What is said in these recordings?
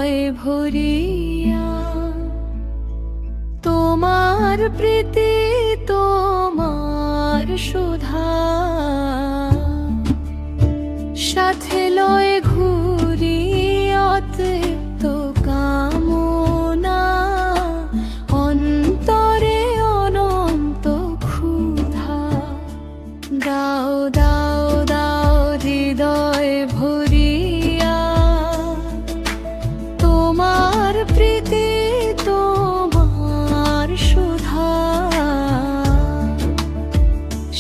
হৃদয় ভরিয়া তোমার প্রীতি তোমার সুধা সাথে লয় ঘুরি অতৃপ্ত কামনা অন্তরে অনন্ত ক্ষুধা দাও দাও দাও হৃদয় ভরিয়া তোমার প্রীতি তোমার সুধা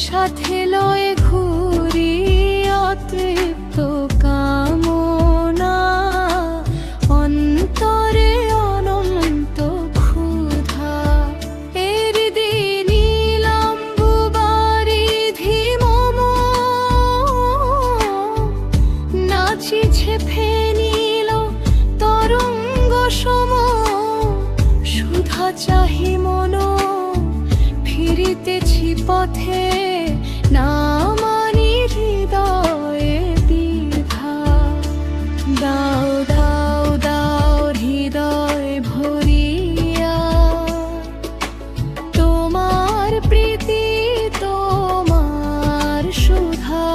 সাথে লয় ঘুরি অতৃপ্ত কামনা অন্তরে অনন্ত ক্ষুধা এর নীলাম্বুবারিধি মম নাচিছে ফেনিল তরঙ্গ সম সুধা চাহি মন ফিরিতেছি পথে না মানি হৃদয়ে দ্বিধা দাও দাও দাও হৃদয় ভরিয়া তোমার প্রীতি তোমার সুধা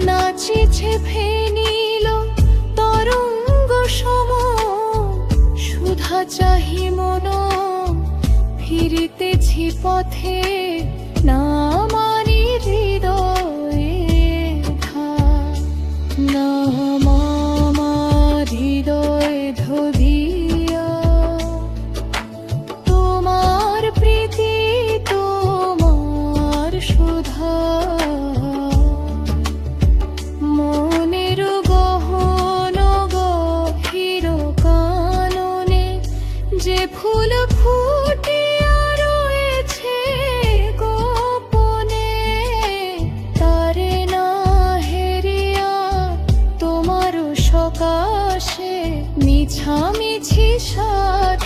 নাচিছে ফেনিল তরঙ্গ সম সুধা চাহি মন ফিরিতেছি পথে না মানি হৃদয়ে ধা না আমার হৃদয় ধরিয়া তোমার প্রীতি তোমার সুধা মনের গহন গভীর কাননে যে ফুল ফুটিয়া রয়েছে গোপনে তারে না হেরিয়া তোমার সকাশে মিছামিছি সার